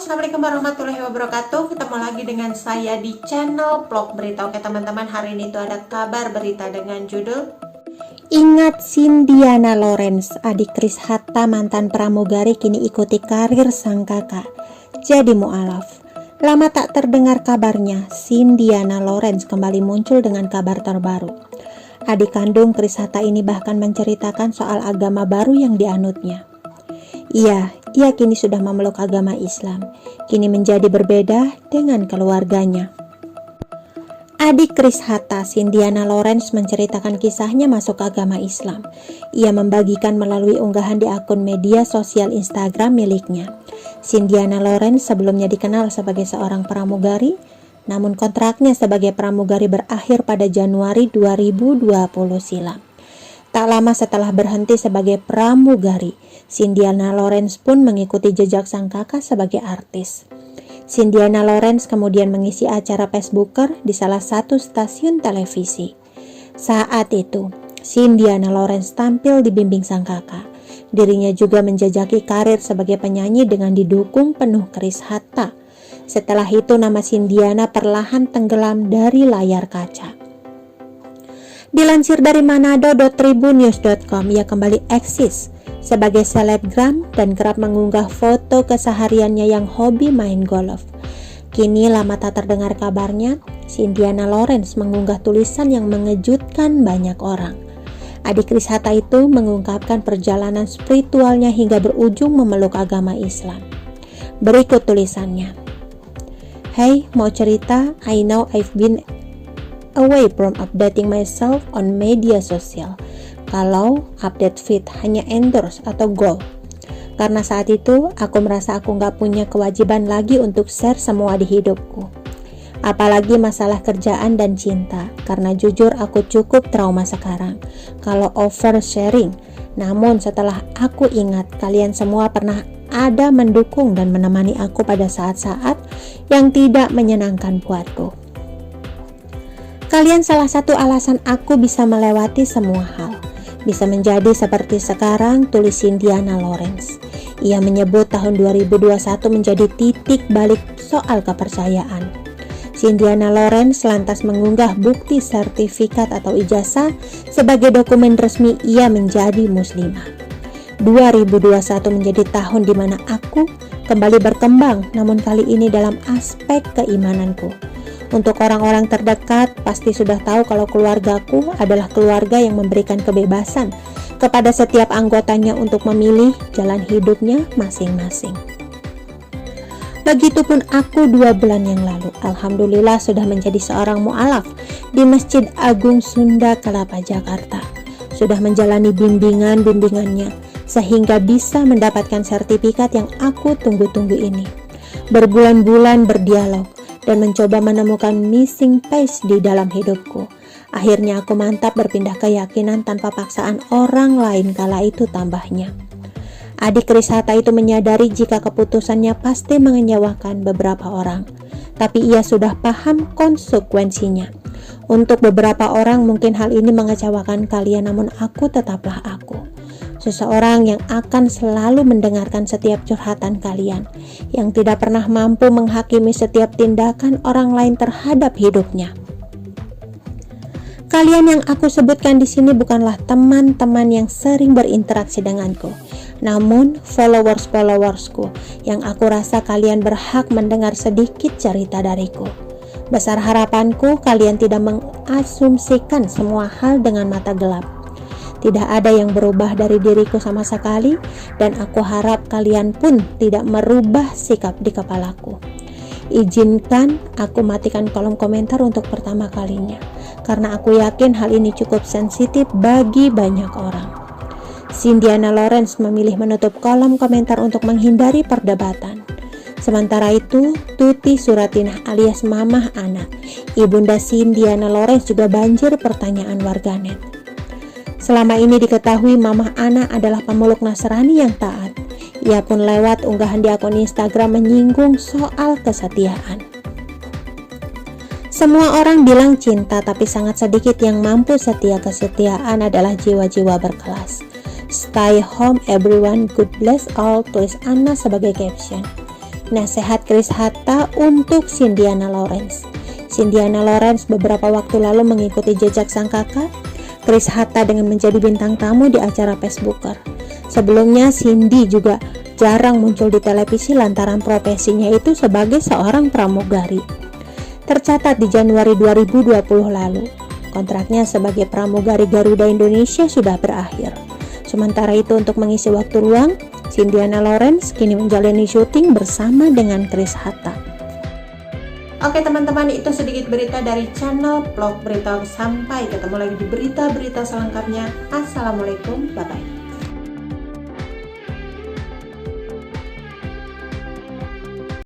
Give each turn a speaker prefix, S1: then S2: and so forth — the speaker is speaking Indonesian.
S1: Assalamualaikum warahmatullahi wabarakatuh. Ketemu lagi dengan saya di channel vlog berita. Oke teman-teman, hari ini itu ada kabar berita dengan judul Ingat Cindiana Lawrence, adik Chris Hatta mantan pramugari kini ikuti karir sang kakak jadi mu'alaf. Lama tak terdengar kabarnya, Cindiana Lawrence kembali muncul dengan kabar terbaru. Adik kandung Chris Hatta ini bahkan menceritakan soal agama baru yang dianutnya. Ia kini sudah memeluk agama Islam. Kini menjadi berbeda dengan keluarganya. Adik Chris Hatta, Cindiana Lawrence, menceritakan kisahnya masuk agama Islam. Ia membagikan melalui unggahan di akun media sosial Instagram miliknya. Cindiana Lawrence sebelumnya dikenal sebagai seorang pramugari, namun kontraknya sebagai pramugari berakhir pada Januari 2020 silam. Tak lama setelah berhenti sebagai pramugari, Cindiana Lawrence pun mengikuti jejak sang kakak sebagai artis. Cindiana Lawrence kemudian mengisi acara Facebooker di salah satu stasiun televisi. Saat itu, Cindiana Lawrence tampil dibimbing sang kakak. Dirinya juga menjajaki karir sebagai penyanyi dengan didukung penuh Chris Hatta. Setelah itu nama Cindiana perlahan tenggelam dari layar kaca. Dilansir dari manado.tribunnews.com, ia kembali eksis sebagai selebgram dan kerap mengunggah foto kesehariannya yang hobi main golf. Kini lama tak terdengar kabarnya, Cindiana Lawrence mengunggah tulisan yang mengejutkan banyak orang. Adik Chris Hatta itu mengungkapkan perjalanan spiritualnya hingga berujung memeluk agama Islam. Berikut tulisannya. Hey, mau cerita? I know I've been away from updating myself on media sosial. Kalau update feed hanya endorse atau goal. Karena saat itu aku merasa aku gak punya kewajiban lagi untuk share semua di hidupku. Apalagi masalah kerjaan dan cinta. Karena jujur aku cukup trauma sekarang kalau oversharing. Namun setelah aku ingat kalian semua pernah ada mendukung dan menemani aku pada saat-saat yang tidak menyenangkan buatku. Kalian salah satu alasan aku bisa melewati semua hal. Bisa menjadi seperti sekarang, tulis Cindiana Lawrence. Ia menyebut tahun 2021 menjadi titik balik soal kepercayaan. Cindiana Lawrence lantas mengunggah bukti sertifikat atau ijazah sebagai dokumen resmi ia menjadi muslimah. 2021 menjadi tahun di mana aku kembali berkembang, namun kali ini dalam aspek keimananku. Untuk orang-orang terdekat pasti sudah tahu kalau keluargaku adalah keluarga yang memberikan kebebasan kepada setiap anggotanya untuk memilih jalan hidupnya masing-masing. Begitupun aku 2 bulan yang lalu, alhamdulillah sudah menjadi seorang mu'alaf di Masjid Agung Sunda Kelapa, Jakarta. Sudah menjalani bimbingannya sehingga bisa mendapatkan sertifikat yang aku tunggu-tunggu ini. Berbulan-bulan berdialog dan mencoba menemukan missing piece di dalam hidupku. Akhirnya aku mantap berpindah keyakinan tanpa paksaan orang lain, kala itu tambahnya. Adik Chris Hatta itu menyadari jika keputusannya pasti mengecewakan beberapa orang, tapi ia sudah paham konsekuensinya. Untuk beberapa orang mungkin hal ini mengecewakan kalian, namun aku tetaplah aku. Seseorang yang akan selalu mendengarkan setiap curhatan kalian, yang tidak pernah mampu menghakimi setiap tindakan orang lain terhadap hidupnya. Kalian yang aku sebutkan di sini bukanlah teman-teman yang sering berinteraksi denganku, namun followers-followersku yang aku rasa kalian berhak mendengar sedikit cerita dariku. Besar harapanku kalian tidak mengasumsikan semua hal dengan mata gelap. Tidak ada yang berubah dari diriku sama sekali, dan aku harap kalian pun tidak merubah sikap di kepalaku. Izinkan aku matikan kolom komentar untuk pertama kalinya, karena aku yakin hal ini cukup sensitif bagi banyak orang. Cindiana Lawrence memilih menutup kolom komentar untuk menghindari perdebatan. Sementara itu, Tuti Suratinah alias Mamah Ana, ibunda Cindiana Lawrence, juga banjir pertanyaan warganet. Selama ini diketahui Mamah Ana adalah pemeluk Nasrani yang taat. Ia pun lewat unggahan di akun Instagram menyinggung soal kesetiaan. Semua orang bilang cinta, tapi sangat sedikit yang mampu setia. Kesetiaan adalah jiwa-jiwa berkelas. Stay home everyone, God bless all, tulis Ana sebagai caption. nasihat Chris Hatta untuk Cindiana Lawrence. Cindiana Lawrence beberapa waktu lalu mengikuti jejak sang kakak, Chris Hatta, dengan menjadi bintang tamu di acara Facebooker. Sebelumnya Cindy juga jarang muncul di televisi lantaran profesinya itu sebagai seorang pramugari. Tercatat di Januari 2020 lalu, kontraknya sebagai pramugari Garuda Indonesia sudah berakhir. Sementara itu, untuk mengisi waktu luang, Cindiana Lawrence kini menjalani syuting bersama dengan Chris Hatta. Oke teman-teman, itu sedikit berita dari channel Vlog Berita. Sampai ketemu lagi di berita-berita selengkapnya. Assalamualaikum, bye-bye.